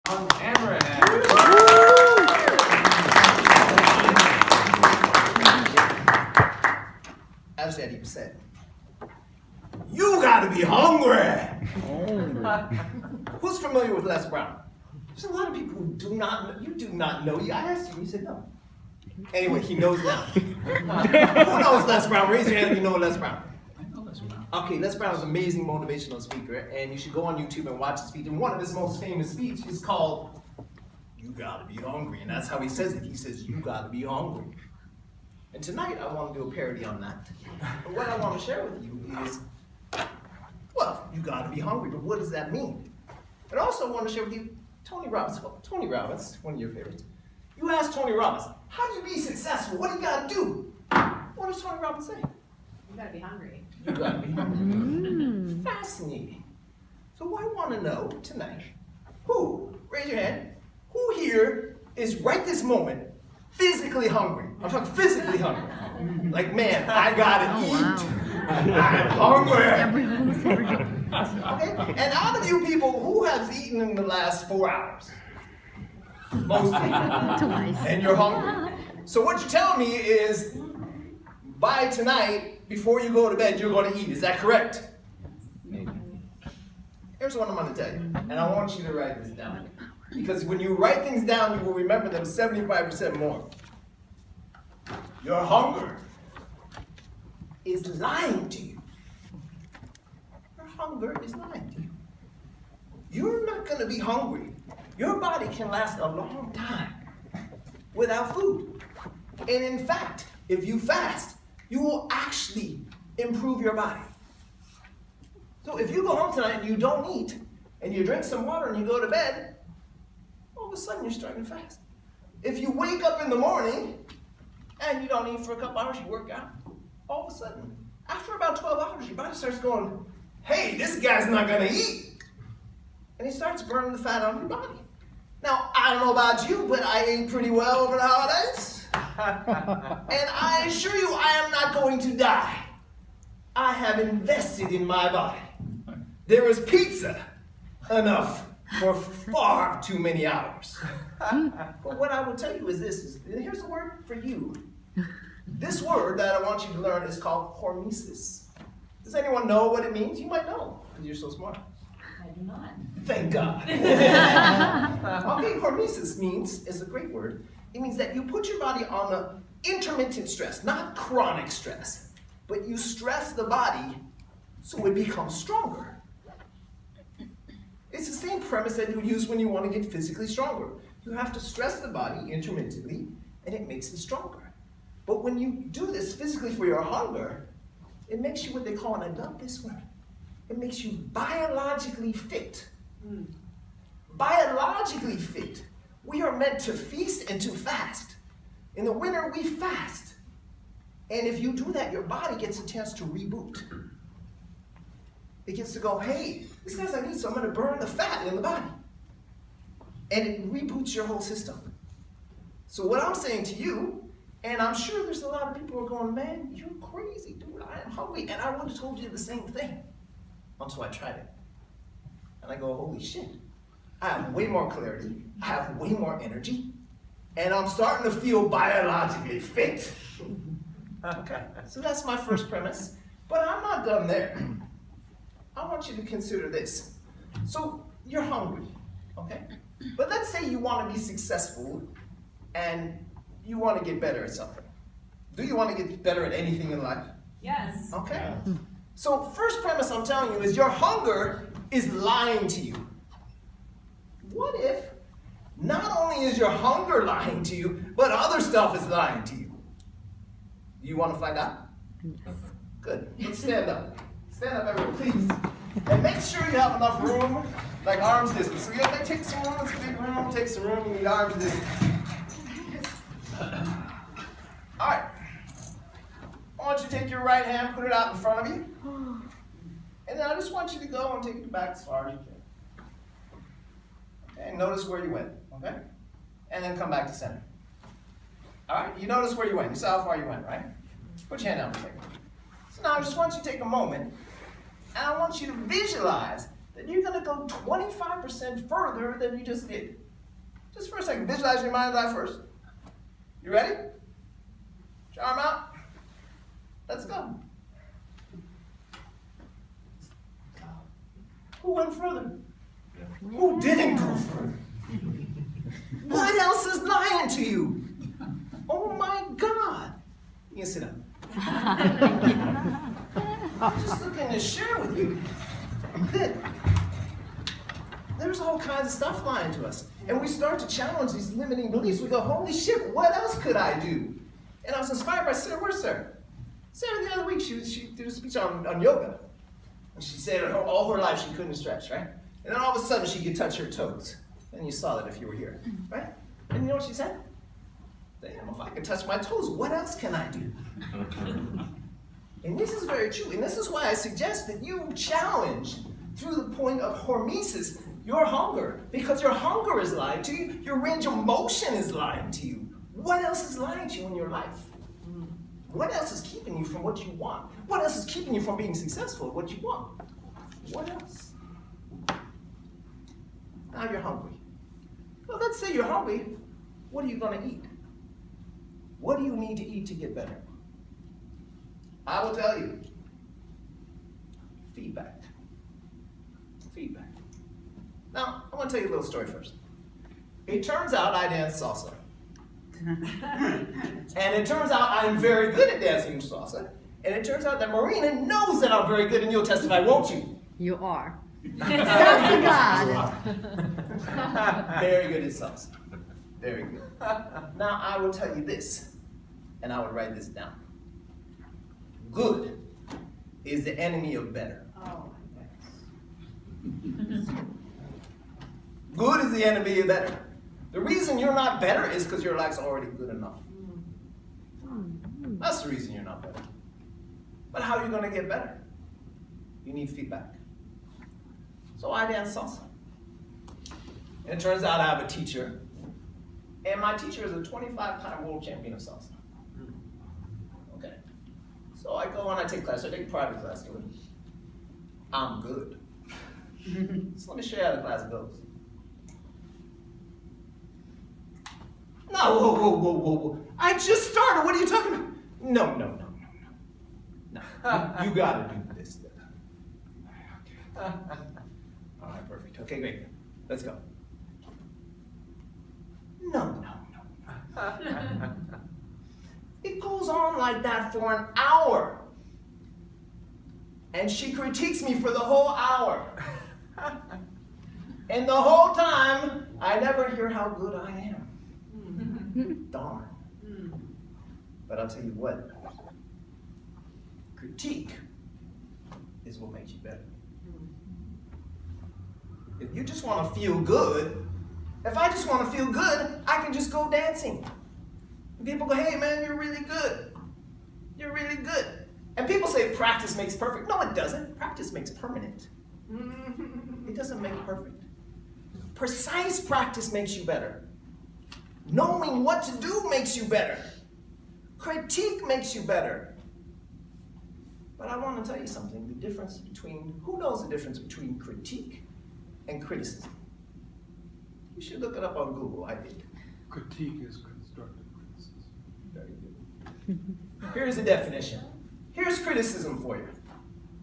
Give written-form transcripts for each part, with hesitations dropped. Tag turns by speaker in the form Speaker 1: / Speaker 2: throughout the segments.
Speaker 1: On camera.
Speaker 2: As Eddie said, you gotta be hungry. Who's familiar with Les Brown? There's a lot of people who do not know. You do not know. I asked you, you said no. Anyway, he knows now. Who knows Les Brown? Raise your hand if you know Les Brown. Okay, Les Brown is an amazing motivational speaker, and you should go on YouTube and watch his speech. And one of his most famous speeches is called, "You gotta be hungry," and that's how he says it. He says, "You gotta be hungry." And tonight, I want to do a parody on that. But what I want to share with you is, well, you gotta be hungry, but what does that mean? And also, I want to share with you Tony Robbins. Tony Robbins, one of your favorites. You ask Tony Robbins, how do you be successful? What do you gotta do? What does Tony Robbins say?
Speaker 3: You gotta be hungry.
Speaker 2: You gotta be hungry. Fascinating. So I want to know tonight, raise your hand, who here is right this moment physically hungry? I'm talking physically hungry. Like, man, I gotta eat. I'm hungry. Okay? And out of you people, who has eaten in the last 4 hours? Most people.
Speaker 4: Twice.
Speaker 2: And you're hungry. So what you're telling me is, by tonight, before you go to bed, you're going to eat. Is that correct? Here's what I'm going to tell you, and I want you to write this down. Because when you write things down, you will remember them 75% more. Your hunger is lying to you. Your hunger is lying to you. You're not going to be hungry. Your body can last a long time without food. And in fact, if you fast, you will actually improve your body. So if you go home tonight and you don't eat, and you drink some water and you go to bed, all of a sudden you're starting to fast. If you wake up in the morning and you don't eat for a couple hours, you work out, all of a sudden, after about 12 hours, your body starts going, hey, this guy's not gonna eat. And he starts burning the fat on your body. Now, I don't know about you, but I ate pretty well over the holidays. And I assure you, I am not going to die. I have invested in my body. There is pizza enough for far too many hours. But what I will tell you is this, here's a word for you. This word that I want you to learn is called hormesis. Does anyone know what it means? You might know, because you're so smart.
Speaker 3: I do not.
Speaker 2: Thank God. Okay, hormesis is a great word. It means that you put your body on an intermittent stress, not chronic stress, but you stress the body so it becomes stronger. It's the same premise that you use when you want to get physically stronger. You have to stress the body intermittently, and it makes it stronger. But when you do this physically for your hunger, it makes you what they call, and I love this word, it makes you biologically fit. Biologically fit. We are meant to feast and to fast. In the winter, we fast. And if you do that, your body gets a chance to reboot. It gets to go, hey, this guy's I need, so I'm going to burn the fat in the body. And it reboots your whole system. So what I'm saying to you, and I'm sure there's a lot of people who are going, man, you're crazy, dude, I am hungry. And I would have told you the same thing until I tried it. And I go, holy shit, I have way more clarity, I have way more energy, and I'm starting to feel biologically fit. Okay, so that's my first premise, but I'm not done there. I want you to consider this. So you're hungry, okay? But let's say you want to be successful and you want to get better at something. Do you want to get better at anything in life?
Speaker 3: Yes.
Speaker 2: Okay. So first premise I'm telling you is your hunger is lying to you. What if not only is your hunger lying to you, but other stuff is lying to you? Do you want to find out?
Speaker 4: Yes.
Speaker 2: Good. Let's stand up. Stand up, everyone, please. And make sure you have enough room, like arm's distance. So you have to take some room, it's a big room, take some room, you need arm's distance. All right. I want you to take your right hand, put it out in front of you. And then I just want you to go and take it back as far as you can. Okay, and notice where you went, okay? And then come back to center. All right, you notice where you went. You saw how far you went, right? Put your hand down for a second. So now I just want you to take a moment, and I want you to visualize then you're gonna go 25% further than you just did. Just for a second, visualize your mind's eye first. You ready? Arm out. Let's go. Who went further? Who didn't go further? What else is lying to you? Oh my God. You can sit down. I'm just looking to share with you that there's all kinds of stuff lying to us. And we start to challenge these limiting beliefs. We go, holy shit, what else could I do? And I was inspired by Sarah. Where's Sarah? Sarah, the other week, she did a speech on yoga. And she said all her life she couldn't stretch, right? And then all of a sudden she could touch her toes. And you saw that if you were here, right? And you know what she said? Damn, if I can touch my toes, what else can I do? And this is very true. And this is why I suggest that you challenge through the point of hormesis your hunger. Because your hunger is lying to you. Your range of motion is lying to you. What else is lying to you in your life? What else is keeping you from what you want? What else is keeping you from being successful at what you want? What else? Now you're hungry. Well, let's say you're hungry. What are you going to eat? What do you need to eat to get better? I will tell you. Feedback. Feedback. Now, I want to tell you a little story first. It turns out I dance salsa. And it turns out I'm very good at dancing salsa. And it turns out that Marina knows that I'm very good, and you'll testify, won't you?
Speaker 1: You are. Salsa God.
Speaker 2: Very good at salsa. Very good. Now I will tell you this, and I would write this down. Good is the enemy of better.
Speaker 3: Oh, my goodness.
Speaker 2: Good is the enemy of better. The reason you're not better is because your life's already good enough. That's the reason you're not better. But how are you going to get better? You need feedback. So I dance salsa. And it turns out I have a teacher. And my teacher is a 25-time world champion of salsa. Okay. So I go and I take class. I take private class to him. I'm good. So let me show you how the class goes. No, whoa. I just started. What are you talking about? No. You gotta do this. All right, perfect. Okay, great. Let's go. No. It goes on like that for an hour. And she critiques me for the whole hour. And the whole time, I never hear how good I am. Darn. But I'll tell you what. Critique is what makes you better. If you just want to feel good, if I just want to feel good, I can just go dancing. And people go, hey man, you're really good. You're really good. And people say practice makes perfect. No, it doesn't. Practice makes permanent. It doesn't make perfect. Precise practice makes you better. Knowing what to do makes you better. Critique makes you better. But I want to tell you something, the difference between, who knows the difference between critique and criticism? You should look it up on Google, I did.
Speaker 4: Critique is constructive criticism.
Speaker 2: Very good. Here's the definition. Here's criticism for you.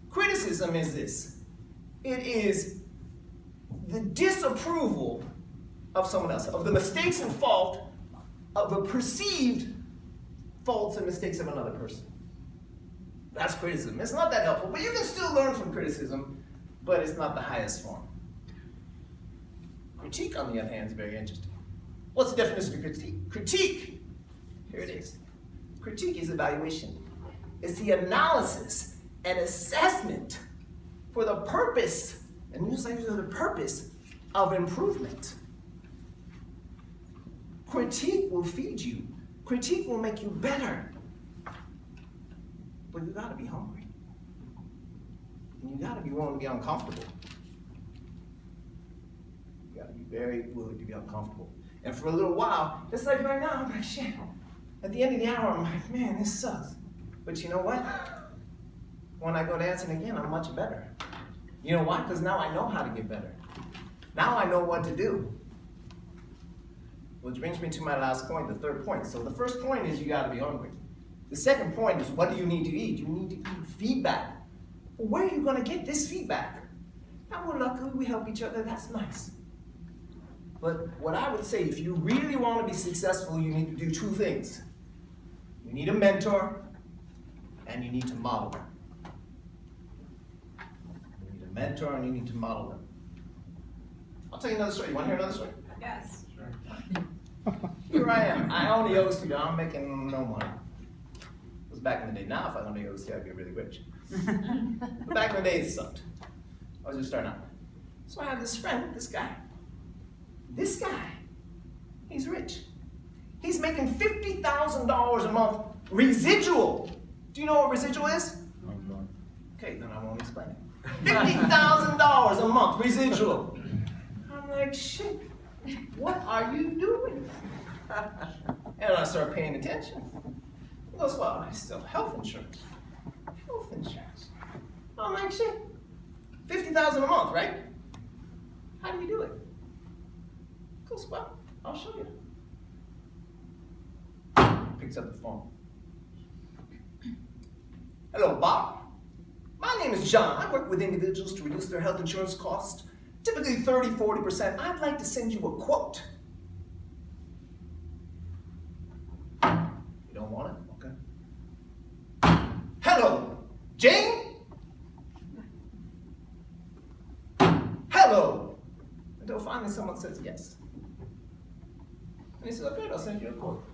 Speaker 2: Criticism is this. It is the disapproval of someone else, of the mistakes and fault, of the perceived faults and mistakes of another person. That's criticism. It's not that helpful, but you can still learn from criticism, but it's not the highest form. Critique, on the other hand, is very interesting. What's the definition of critique? Critique, here it is. Critique is evaluation. It's the analysis and assessment for the purpose, and use language of the purpose of improvement. Critique will feed you. Critique will make you better. But you gotta be hungry. And you gotta be willing to be uncomfortable. You gotta be very willing to be uncomfortable. And for a little while, just like right now, I'm like, shit. At the end of the hour, I'm like, man, this sucks. But you know what? When I go dancing again, I'm much better. You know why? Because now I know how to get better. Now I know what to do. Which brings me to my last point, the third point. So the first point is you got to be hungry. The second point is, what do you need to eat? You need to eat feedback. Well, where are you going to get this feedback? Now, well, luckily we help each other. That's nice. But what I would say, if you really want to be successful, you need to do two things. You need a mentor, and you need to model them. You need a mentor, and you need to model them. I'll tell you another story. You want to hear another story?
Speaker 3: Yes.
Speaker 2: Here I am. I own the Yoga studio. I'm making no money. It was back in the day. Now, if I owned a Yoga studio, I'd be really rich. But back in the day, it sucked. I was just starting out. So I have this friend, this guy. This guy, he's rich. He's making $50,000 a month residual. Do you know what residual is? Okay, then I won't explain it. $50,000 a month residual. I'm like, shit, what are you doing? And I start paying attention. He goes, well, I still have health insurance. Health insurance. I'm like, shit, $50,000 a month, right? How do you do it? He goes, well, I'll show you. Picks up the phone. Hello, Bob. My name is John. I work with individuals to reduce their health insurance costs, typically 30–40%. I'd like to send you a quote. You don't want it? Okay. Hello, Jane? Hello. Until finally someone says yes. And he says, okay, I'll send you a quote.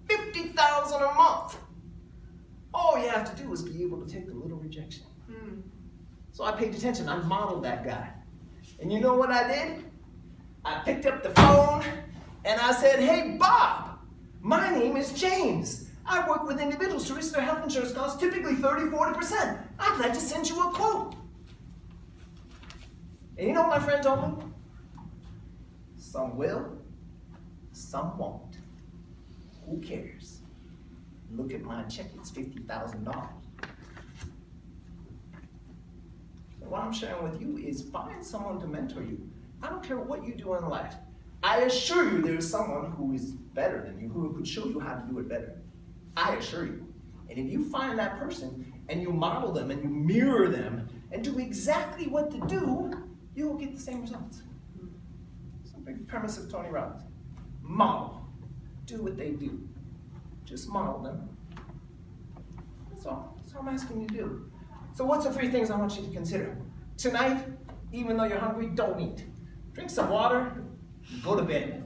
Speaker 2: $50,000 a month. All you have to do is be able to take a little rejection. So I paid attention. I modeled that guy. And you know what I did? I picked up the phone and I said, hey, Bob, my name is James. I work with individuals to reduce their health insurance costs, typically 30–40%. I'd like to send you a quote. And you know what my friend told me? Some will, some won't. Who cares? Look at my check, it's $50,000. What I'm sharing with you is find someone to mentor you. I don't care what you do in life. I assure you there is someone who is better than you, who could show you how to do it better. I assure you. And if you find that person and you model them and you mirror them and do exactly what to do, you will get the same results. It's a big premise of Tony Robbins. Model. Do what they do. Just model them. That's all. That's all I'm asking you to do. So what's the 3 things I want you to consider? Tonight, even though you're hungry, don't eat. Drink some water, go to bed.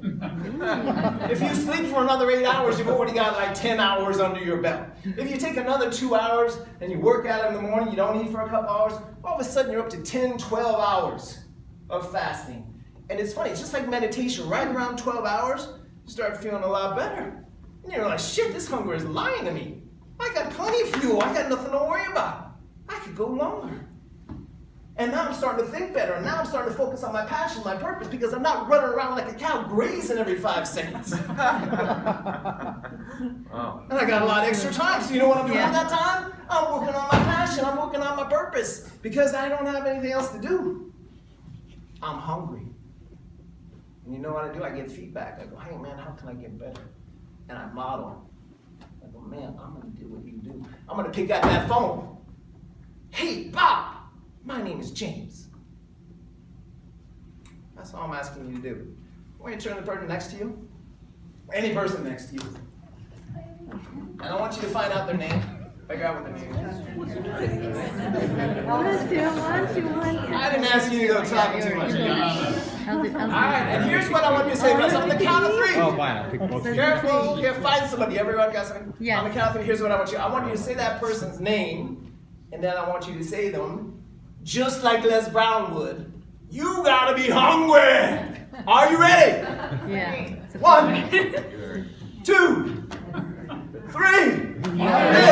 Speaker 2: If you sleep for another 8 hours, you've already got like 10 hours under your belt. If you take another 2 hours and you work out in the morning, you don't eat for a couple hours, all of a sudden you're up to 10, 12 hours of fasting. And it's funny, it's just like meditation. Right around 12 hours, you start feeling a lot better. And you're like, shit, this hunger is lying to me. I got plenty of fuel. I got nothing to worry about. I could go longer. And now I'm starting to think better. And now I'm starting to focus on my passion, my purpose, because I'm not running around like a cow grazing every 5 seconds.
Speaker 5: Wow.
Speaker 2: And I got a lot of extra time. So you know what I'm doing at that time? I'm working on my passion. I'm working on my purpose. Because I don't have anything else to do. I'm hungry. And you know what I do? I get feedback. I go, hey man, how can I get better? And I model. I go, man, I'm going to do what you do. I'm going to pick up that phone. Hey, Bob, my name is James. That's all I'm asking you to do. When you turn to the person next to you, any person next to you, and I want you to find out their name, figure out what their name is. I didn't ask you to go talking too much. All right, and here's what I want you to say. Because on the count of 3.
Speaker 5: Oh, fine. I'll pick both.
Speaker 2: Careful, here, find somebody. Everyone got something?
Speaker 1: Yes.
Speaker 2: On the count of 3, here's what I want you. I want you to say that person's name, and then I want you to say them just like Les Brown would. You gotta be hungry. Are you ready?
Speaker 1: Yeah.
Speaker 2: 1, 2, 3. Hey,